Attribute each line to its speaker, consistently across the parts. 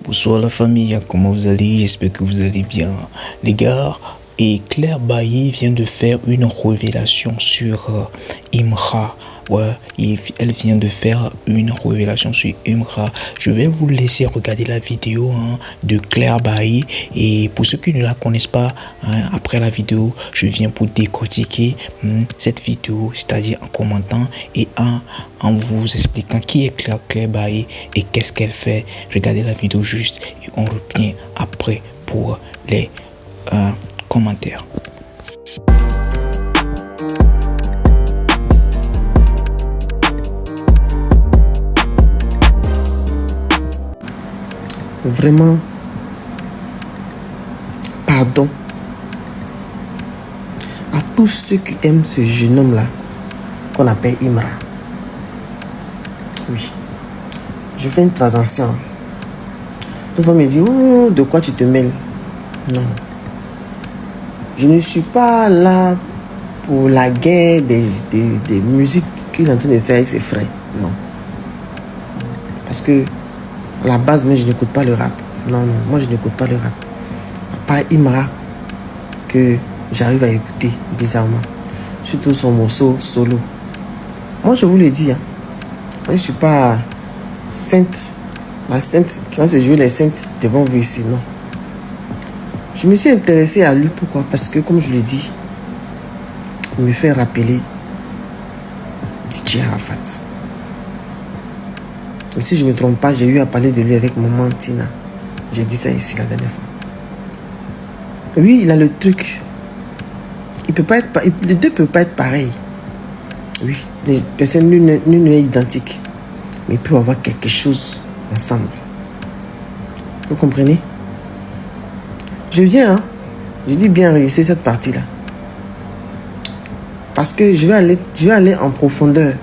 Speaker 1: Bonsoir la famille, comment vous allez? J'espère que vous allez bien. Les gars, et Claire Bailly vient de faire une révélation sur Imra. Ouais, elle vient de faire une révélation sur Imra. Je vais vous laisser regarder la vidéo de Claire Bailly. Et pour ceux qui ne la connaissent pas, après la vidéo, je viens pour décortiquer cette vidéo, c'est-à-dire en commentant et en vous expliquant qui est Claire Bailly et qu'est-ce qu'elle fait. Regardez la vidéo juste et on revient après pour les commentaires.
Speaker 2: Vraiment, pardon à tous ceux qui aiment ce jeune homme là qu'on appelle Imra. Oui, je fais une transaction. Tout le monde me dit, oh, de quoi tu te mêles? Non, je ne suis pas là pour la guerre des musiques qu'il est en train de faire avec ses frères. Non, parce que à la base, mais je n'écoute pas le rap. Non, moi je n'écoute pas le rap. Pas Imra que j'arrive à écouter bizarrement. Surtout son morceau solo. Moi je vous le dis, moi je ne suis pas sainte. La sainte qui va se jouer les saintes devant vous ici, non. Je me suis intéressé à lui, pourquoi? Parce que comme je le dis, il me fait rappeler DJ Arafat. Et si je ne me trompe pas, j'ai eu à parler de lui avec maman Tina. J'ai dit ça ici la dernière fois. Oui, il a le truc. Il peut pas être, les deux ne peuvent pas être pareils. Oui, les personnes l'une est identique. Mais ils peuvent avoir quelque chose ensemble. Vous comprenez? Je viens, je dis bien réussir cette partie-là. Parce que je vais aller en profondeur.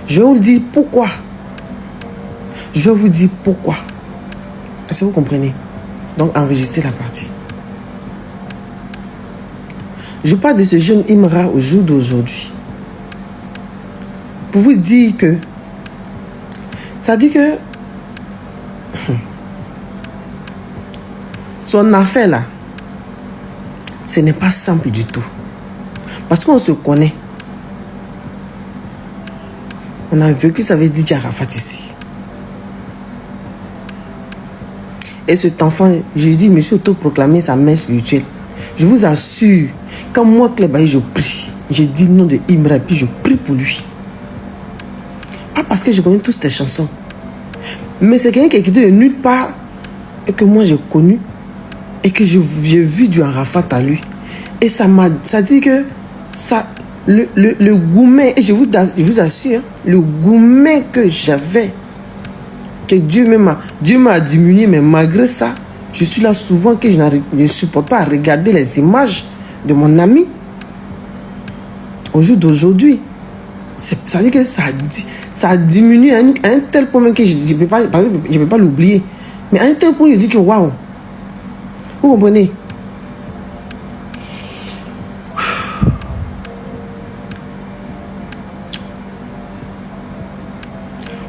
Speaker 2: Je vais vous dire pourquoi. Je vais vous dire pourquoi. Est-ce que vous comprenez? Donc, enregistrez la partie. Je parle de ce jeune Imra au jour d'aujourd'hui. Pour vous dire que... Ça dit que... Son affaire là, ce n'est pas simple du tout. Parce qu'on se connaît. On a vécu ça avec DJ Arafat ici. Et cet enfant, j'ai dit, monsieur autoproclamé sa mère spirituelle. Je vous assure, quand moi, Claire Bailly, je prie, j'ai dit le nom de Imra, puis je prie pour lui. Pas parce que je connais toutes ces chansons. Mais c'est quelqu'un qui est quitté de nulle part et que moi j'ai connu et que j'ai vu du Arafat à lui. Et ça dit que ça, le gourmet, et je vous assure, le gourmet que j'avais, que Dieu m'a diminué, mais malgré ça, je suis là souvent que je ne supporte pas à regarder les images de mon ami. Au jour d'aujourd'hui, ça dit que ça a diminué à un tel point que je ne peux pas l'oublier. Mais à un tel point, je dis que waouh. Vous comprenez?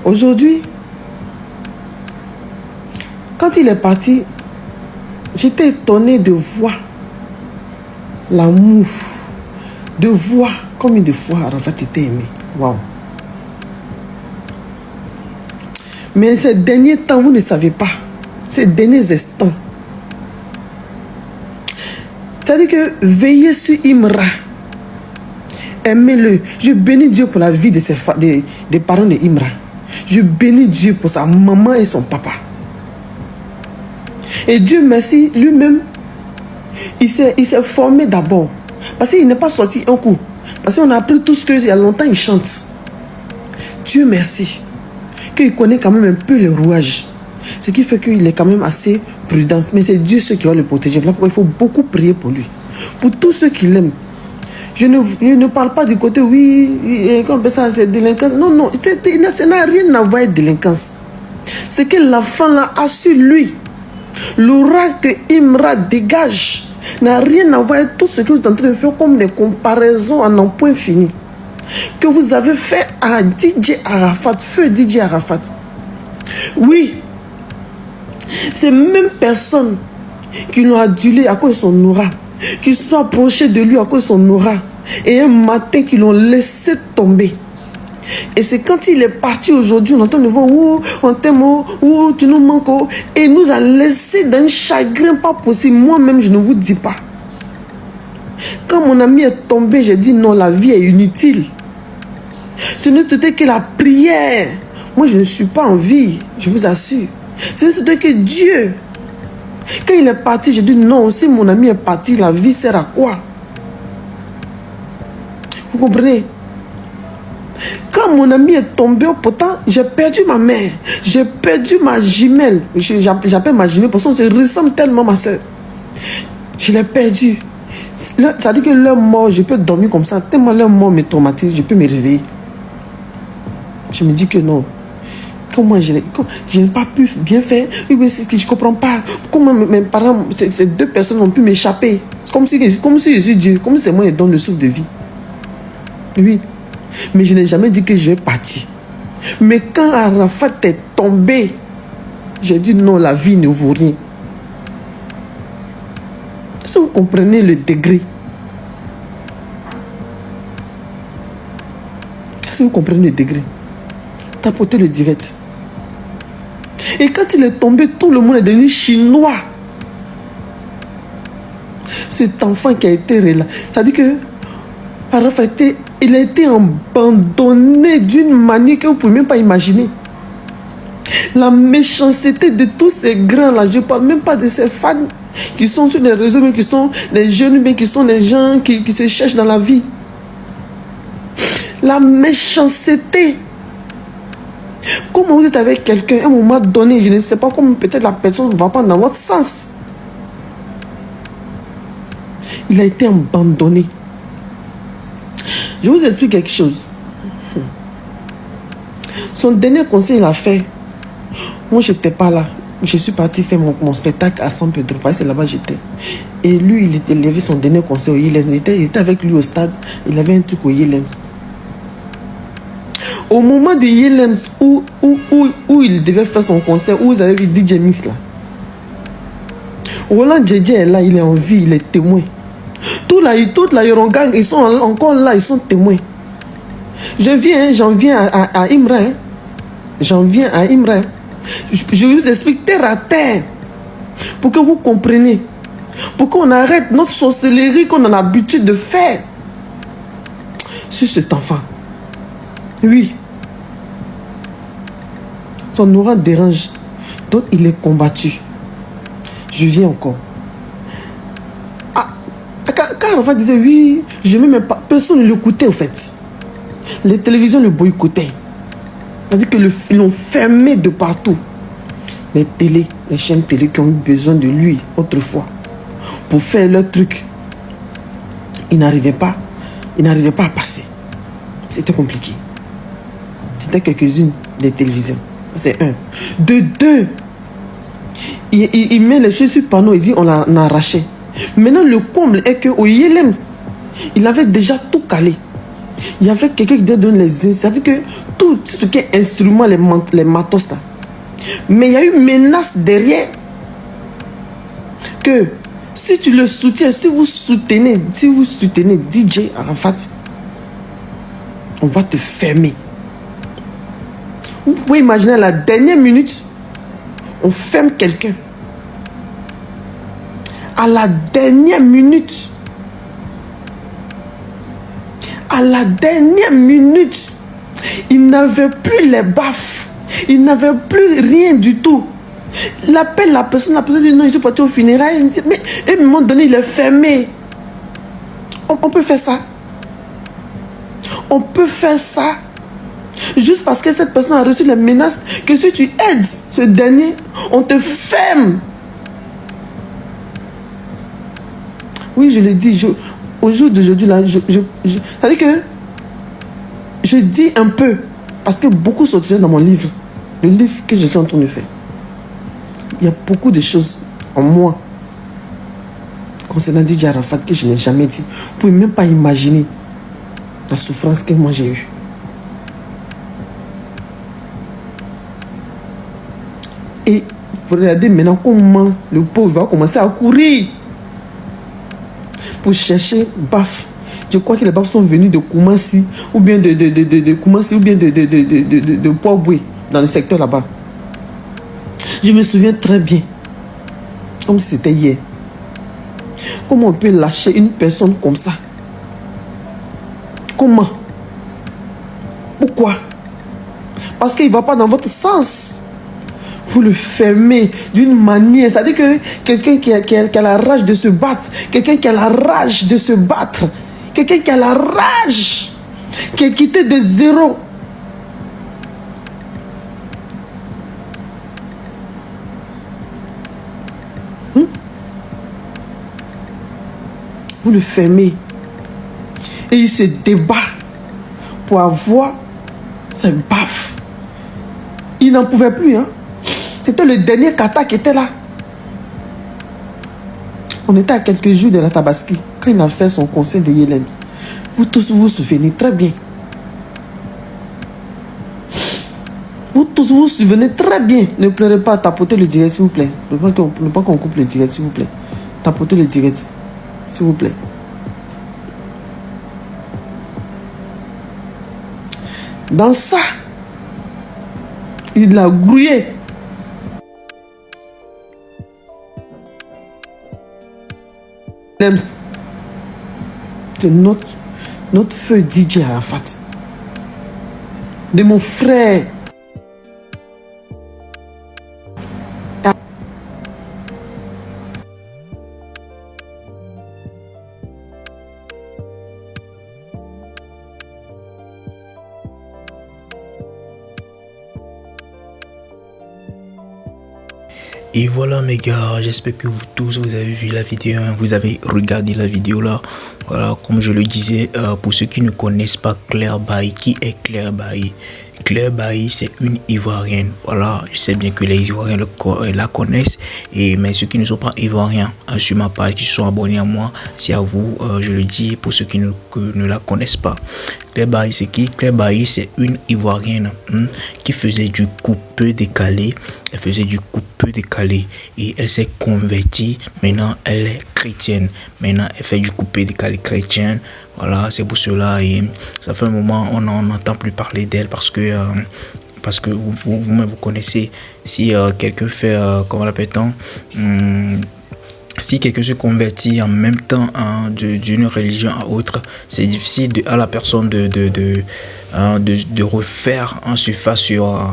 Speaker 2: Aujourd'hui, quand il est parti, j'étais étonné de voir l'amour, de voir combien de fois Arafat était aimé. Waouh! Mais ces derniers temps, vous ne savez pas, ces derniers instants, c'est-à-dire que veillez sur Imra, aimez-le. Je bénis Dieu pour la vie des parents de Imra. Je bénis Dieu pour sa maman et son papa. Et Dieu merci, lui-même, il s'est formé d'abord. Parce qu'il n'est pas sorti un coup. Parce qu'on a appris tout ce qu'il y a longtemps, il chante. Dieu merci. Qu'il connaît quand même un peu le rouage. Ce qui fait qu'il est quand même assez prudent. Mais c'est Dieu ceux qui va le protéger. Voilà pourquoi il faut beaucoup prier pour lui. Pour tous ceux qui l'aiment. Je ne parle pas du côté, oui, comme ça, c'est délinquance. Non, non, ça n'a rien à voir avec délinquance. C'est que l'enfant là a su lui. L'aura que Imra dégage n'a rien à voir avec tout ce que vous êtes en train de faire comme des comparaisons en un point fini. Que vous avez fait à DJ Arafat, feu DJ Arafat. Oui, Ces mêmes personnes qui l'ont adulé à cause de son aura, qui se sont approchés de lui à cause de son aura, et un matin qui l'ont laissé tomber. Et c'est quand il est parti aujourd'hui, on entend le voir, oh, on t'aime, oh, tu nous manques, oh, et il nous a laissé d'un chagrin pas possible. Moi-même, je ne vous dis pas. Quand mon ami est tombé, j'ai dit non, la vie est inutile. Ce n'était que la prière. Moi, je ne suis pas en vie, je vous assure. C'était que Dieu. Quand il est parti, j'ai dit non, si mon ami est parti, la vie sert à quoi? Vous comprenez? Quand mon ami est tombé au potent, j'ai perdu ma mère. J'ai perdu ma jumelle. J'appelle ma jumelle parce qu'on se ressemble tellement, ma soeur. Je l'ai perdue. Ça dit que leur mort, je peux dormir comme ça. Tellement leur mort me traumatise, je peux me réveiller. Je me dis que non. Comment je n'ai pas pu bien faire? Oui, c'est que je ne comprends pas. Comment mes parents, ces deux personnes ont pu m'échapper? C'est comme si je suis Dieu, comme si c'est moi qui donne le souffle de vie. Oui. Mais je n'ai jamais dit que je vais partir. Mais quand Arafat est tombé, j'ai dit non, la vie ne vaut rien. Si vous comprenez le degré. Si vous comprenez le degré. Tapotez le direct. Et quand il est tombé, tout le monde est devenu chinois. Cet enfant qui a été là, ça dit que Arafat il a été abandonné d'une manière que vous ne pouvez même pas imaginer. La méchanceté de tous ces grands-là, je ne parle même pas de ces fans qui sont sur les réseaux, mais qui sont des jeunes, mais qui sont des gens qui se cherchent dans la vie. La méchanceté. Comment vous êtes avec quelqu'un, à un moment donné, je ne sais pas comment peut-être la personne ne va pas dans votre sens. Il a été abandonné. Je vous explique quelque chose. Son dernier conseil, il a fait. Moi, je n'étais pas là. Je suis parti faire mon spectacle à San Pedro. Parce que c'est là-bas que j'étais. Et lui, il avait son dernier conseil au Yélem. Il était avec lui au stade. Il avait un truc au Yélem. Au moment de Yélem où il devait faire son concert, où vous avez vu DJ Mix là. Roland Djedje est là, il est en vie, il est témoin. Toute la Yorongang, ils sont encore là, ils sont témoins. J'en viens à Imra. Hein. J'en viens à Imra. Je vous explique terre à terre. Pour que vous compreniez. Pour qu'on arrête notre sorcellerie qu'on a l'habitude de faire. Sur cet enfant. Oui. Son aura dérange. Donc il est combattu. Je viens encore. Quand Arafat disait oui, je ne même pas. Personne ne l'écoutait au fait. Les télévisions le boycottaient. C'est-à-dire qu'ils l'ont fermé de partout. Les télés, les chaînes télé qui ont eu besoin de lui autrefois pour faire leur truc. Ils n'arrivaient pas à passer. C'était compliqué. C'était quelques-unes des télévisions. C'est un. De deux, il met les choses sur le panneau, il dit on a arraché. Maintenant, le comble est qu'au Yélem, il avait déjà tout calé. Il y avait quelqu'un qui donne les instruments. C'est-à-dire que tout ce qui est instrument, les matos là. Mais il y a eu menace derrière que si tu le soutiens, si vous soutenez DJ Arafat, on va te fermer. Vous pouvez imaginer à la dernière minute, on ferme quelqu'un. À la dernière minute. À la dernière minute, il n'avait plus les baffes. Il n'avait plus rien du tout. Il appelle la personne dit non, je suis parti au funérailles. Mais à un moment donné, il est fermé. On peut faire ça. On peut faire ça. Juste parce que cette personne a reçu les menaces que si tu aides ce dernier, on te ferme. Oui, je l'ai dit. Au jour d'aujourd'hui, là, c'est-à-dire que je dis un peu, parce que beaucoup sortiront dans mon livre, le livre que je suis en train de faire. Il y a beaucoup de choses en moi concernant DJ Arafat que je n'ai jamais dit. Vous ne pouvez même pas imaginer la souffrance que moi j'ai eue. Et Vous regardez maintenant comment le pauvre va commencer à courir pour chercher Baf. Je crois que les Baf sont venus de Koumassi ou bien de Koumassi ou bien de Poiboué, dans le secteur là-bas. Je me souviens très bien, comme si c'était hier. Comment on peut lâcher une personne comme ça? Comment? Pourquoi? Parce qu'il ne va pas dans votre sens. Vous le fermez d'une manière. C'est-à-dire que quelqu'un qui a la rage de se battre, quelqu'un qui a la rage de se battre, quelqu'un qui a la rage, qui est quitté de zéro. Vous le fermez. Et il se débat pour avoir ses baffes. Il n'en pouvait plus, hein. C'était le dernier kata qui était là. On était à quelques jours de la Tabaski, quand il a fait son conseil de Yelems. Vous tous vous souvenez très bien. Vous tous vous souvenez très bien. Ne pleurez pas, tapotez le direct, s'il vous plaît. Ne pas qu'on coupe le direct, s'il vous plaît. Tapotez le direct, s'il vous plaît. Dans ça, il l'a grouillé. De notre feu DJ Arafat, de mon frère.
Speaker 1: Et voilà mes gars, j'espère que vous tous vous avez vu la vidéo, hein, vous avez regardé la vidéo là. Voilà, comme je le disais, pour ceux qui ne connaissent pas Claire Bailly, qui est Claire Bailly? Claire Bailly, c'est une Ivoirienne. Voilà, je sais bien que les Ivoiriens la connaissent, mais ceux qui ne sont pas Ivoiriens, sur ma page, qui sont abonnés à moi, c'est à vous, je le dis, pour ceux qui ne la connaissent pas. Claire Bailly, c'est qui? Claire Bailly, c'est une Ivoirienne qui faisait du coupé décalé. Elle faisait du coupé décalé et elle s'est convertie. Maintenant, elle est chrétienne. Maintenant, elle fait du coupé décalé chrétien. Voilà, c'est pour cela. Et ça fait un moment, on n'entend plus parler d'elle parce que vous-même, vous connaissez. Si quelqu'un fait, comment l'appelle-t-on, si quelqu'un se convertit en même temps d'une religion à autre, c'est difficile à la personne de refaire en surface sur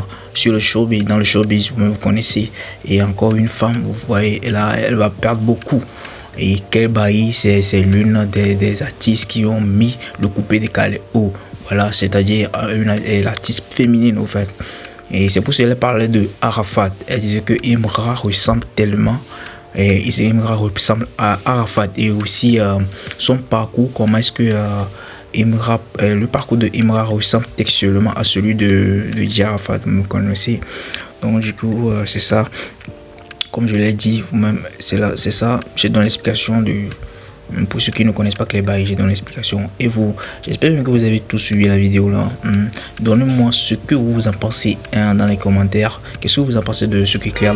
Speaker 1: le showbiz. Dans le showbiz, vous connaissez. Et encore une femme, vous voyez, elle va perdre beaucoup. Et Claire Bailly, c'est l'une des artistes qui ont mis le coupé décalé haut. Voilà, c'est-à-dire l'artiste féminine, au fait. Et c'est pour ça qu'elle parlait de Arafat. Elle disait que Imra ressemble tellement. Et Imra ressemble à Arafat. Et aussi son parcours, comment est-ce que le parcours de Imra ressemble textuellement à celui de Arafat, vous me connaissez. Donc du coup, c'est ça. Comme je l'ai dit, vous-même, c'est ça. J'ai donné l'explication pour ceux qui ne connaissent pas Claire Bailly, j'ai donné l'explication. Et vous, j'espère que vous avez tous suivi la vidéo là. Donnez-moi ce que vous en pensez dans les commentaires. Qu'est-ce que vous en pensez de ce que Claire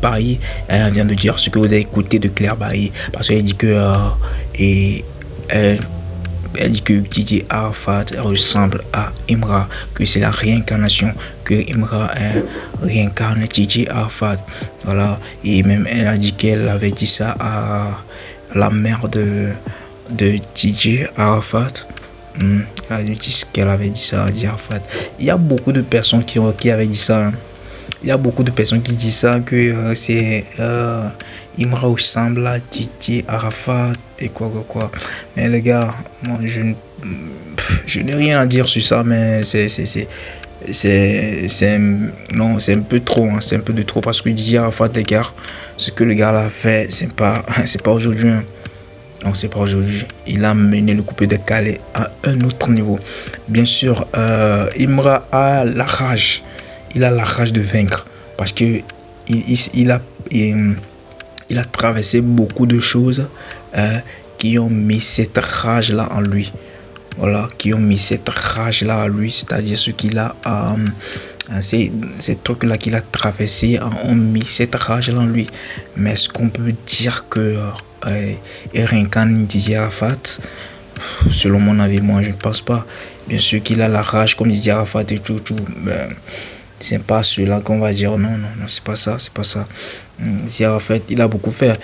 Speaker 1: Bailly vient de dire, ce que vous avez écouté de Claire Bailly? Parce qu'elle dit que elle dit que DJ Arafat ressemble à Imra, que c'est la réincarnation, que Imra réincarne DJ Arafat. Voilà, et même elle a dit qu'elle avait dit ça à la mère de DJ Arafat. Elle a dit qu'elle avait dit ça à DJ Arafat. Il y a beaucoup de personnes qui avaient dit ça. Hein. Il y a beaucoup de personnes qui disent ça, que c'est Imra ressemble à DJ Arafat et quoi. Mais les gars, moi je n'ai rien à dire sur ça, mais c'est un peu trop, hein, c'est un peu de trop, parce que DJ Arafat, les gars, ce que le gars a fait, c'est pas aujourd'hui. Hein. Non, c'est pas aujourd'hui. Il a mené le coupé décalé à un autre niveau. Bien sûr, Imra a la rage. Il a la rage de vaincre parce que il a traversé beaucoup de choses qui ont mis cette rage là en lui. Voilà, qui ont mis cette rage là en lui, c'est-à-dire ce qu'il a Ces trucs-là qu'il a traversés ont mis cette rage-là en lui. Mais est-ce qu'on peut dire que il réincarne Didier Arafat? Selon mon avis, moi je ne pense pas. Bien sûr qu'il a la rage comme Didier Arafat et tout, mais c'est pas celui-là qu'on va dire non, c'est pas ça. Didier Arafat, il a beaucoup fait.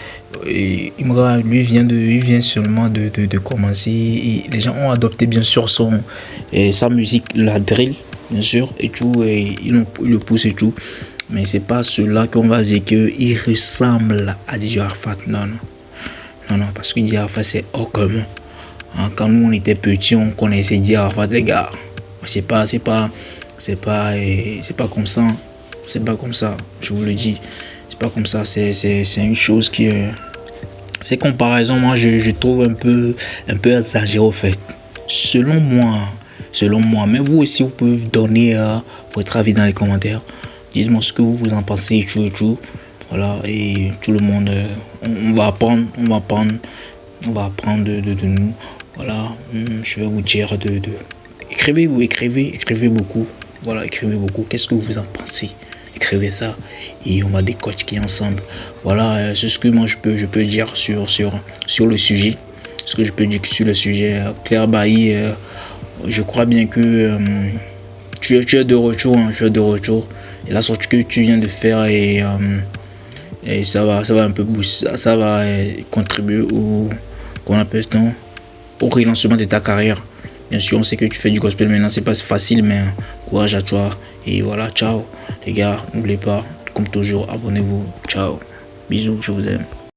Speaker 1: Et Imra, lui, il vient seulement de commencer. Et les gens ont adopté bien sûr sa musique, la drill, bien sûr, et tout, et ils le poussent et tout. Mais c'est pas cela qu'on va dire qu'il ressemble à Didier Arafat. Non, parce que Didier Arafat, c'est hors commun. Quand nous on était petits, on connaissait Didier Arafat, les gars. C'est pas comme ça. C'est pas comme ça, je vous le dis. C'est pas comme ça. C'est une chose qui ces comparaisons, moi je trouve un peu exagéré au fait. Selon moi. Mais vous aussi, vous pouvez donner votre avis dans les commentaires. Dites-moi ce que vous en pensez et tout. Voilà, et tout le monde, on va apprendre de nous. Voilà, je vais vous dire écrivez beaucoup. Voilà, écrivez beaucoup. Qu'est-ce que vous en pensez? Écrivez ça et on va décortiquer ensemble. Voilà, c'est ce que moi je peux dire sur le sujet. Ce que je peux dire sur le sujet. Claire Bailly, je crois bien que tu es de retour. Et la sortie que tu viens de faire et ça va un peu booster, ça va contribuer au relancement de ta carrière. Bien sûr, on sait que tu fais du gospel maintenant, c'est pas facile, mais courage à toi. Et voilà, ciao les gars, n'oubliez pas, comme toujours, abonnez-vous. Ciao, bisous, je vous aime.